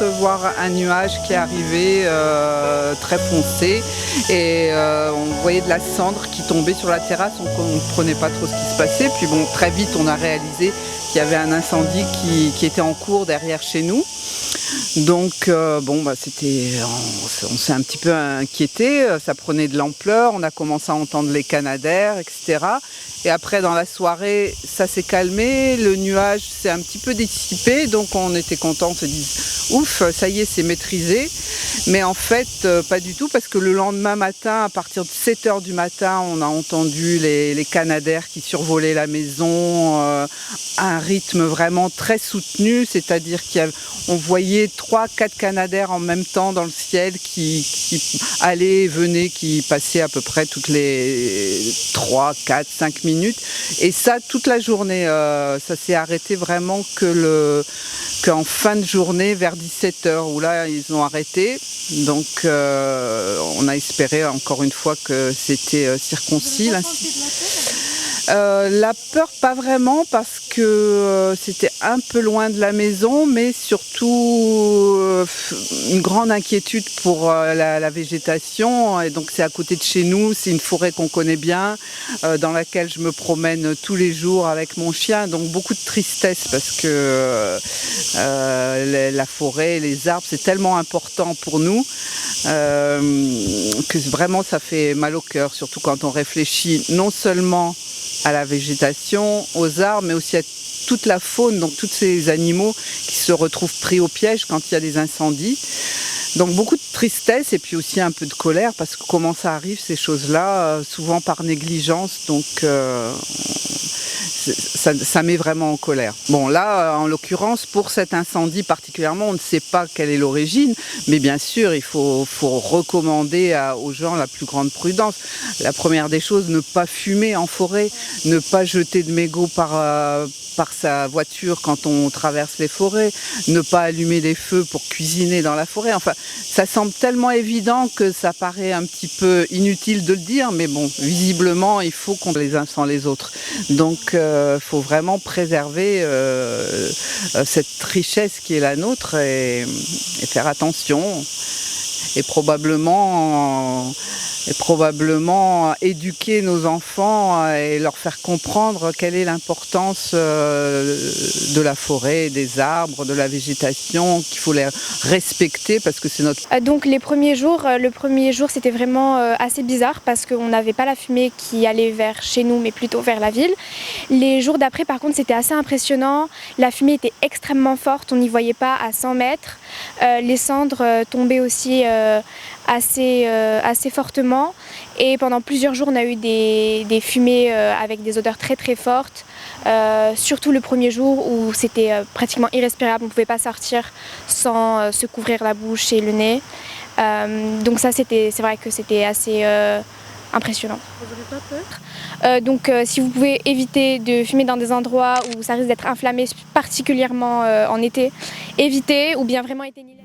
apercevoir un nuage qui arrivait très foncé et on voyait de la cendre qui tombait sur la terrasse, on ne comprenait pas trop ce qui se passait. Puis bon, très vite on a réalisé qu'il y avait un incendie qui était en cours derrière chez nous. Donc on s'est un petit peu inquiété, ça prenait de l'ampleur, on a commencé à entendre les canadaires, etc. Et après dans la soirée, ça s'est calmé, le nuage s'est un petit peu dissipé, donc on était contents, on se dit ouf, ça y est, c'est maîtrisé. Mais en fait, pas du tout, parce que le lendemain matin, à partir de 7h du matin, on a entendu les canadaires qui survolaient la maison, à un rythme vraiment très soutenu, c'est-à-dire qu'on voyait 3-4 canadaires en même temps dans le ciel qui allaient et venaient, qui passaient à peu près toutes les 3, 4, 5 minutes. Et ça, toute la journée, ça s'est arrêté vraiment qu'en fin de journée, vers 17h, où là, ils ont arrêté. Donc, on a espéré encore une fois que c'était circoncis. La peur, pas vraiment, parce que c'était un peu loin de la maison, mais surtout une grande inquiétude pour la végétation. Et donc c'est à côté de chez nous, c'est une forêt qu'on connaît bien, dans laquelle je me promène tous les jours avec mon chien. Donc beaucoup de tristesse, parce que la forêt, les arbres, c'est tellement important pour nous que vraiment ça fait mal au cœur, surtout quand on réfléchit non seulement à la végétation, aux arbres, mais aussi à toute la faune, donc tous ces animaux qui se retrouvent pris au piège quand il y a des incendies. Donc beaucoup de tristesse et puis aussi un peu de colère, parce que comment ça arrive ces choses-là, souvent par négligence, donc ça met vraiment en colère. Bon là, en l'occurrence, pour cet incendie particulièrement, on ne sait pas quelle est l'origine, mais bien sûr, il faut recommander aux gens la plus grande prudence. La première des choses, ne pas fumer en forêt, ne pas jeter de mégots par sa voiture quand on traverse les forêts, ne pas allumer des feux pour cuisiner dans la forêt. Enfin, ça semble tellement évident que ça paraît un petit peu inutile de le dire, mais bon, visiblement, il faut qu'on les uns sans les autres. Donc, faut vraiment préserver cette richesse qui est la nôtre et faire attention. Et probablement éduquer nos enfants et leur faire comprendre quelle est l'importance de la forêt, des arbres, de la végétation, qu'il faut les respecter parce que c'est notre... Donc le premier jour c'était vraiment assez bizarre parce qu'on n'avait pas la fumée qui allait vers chez nous mais plutôt vers la ville. Les jours d'après par contre c'était assez impressionnant, la fumée était extrêmement forte, on n'y voyait pas à 100 mètres, les cendres tombaient aussi assez fortement et pendant plusieurs jours on a eu des fumées avec des odeurs très très fortes, surtout le premier jour où c'était pratiquement irrespirable, on ne pouvait pas sortir sans se couvrir la bouche et le nez, donc ça c'est vrai que c'était assez impressionnant. Vous n'avez pas peur ? Donc si vous pouvez éviter de fumer dans des endroits où ça risque d'être inflammé, particulièrement en été, évitez ou bien vraiment éteignez-les.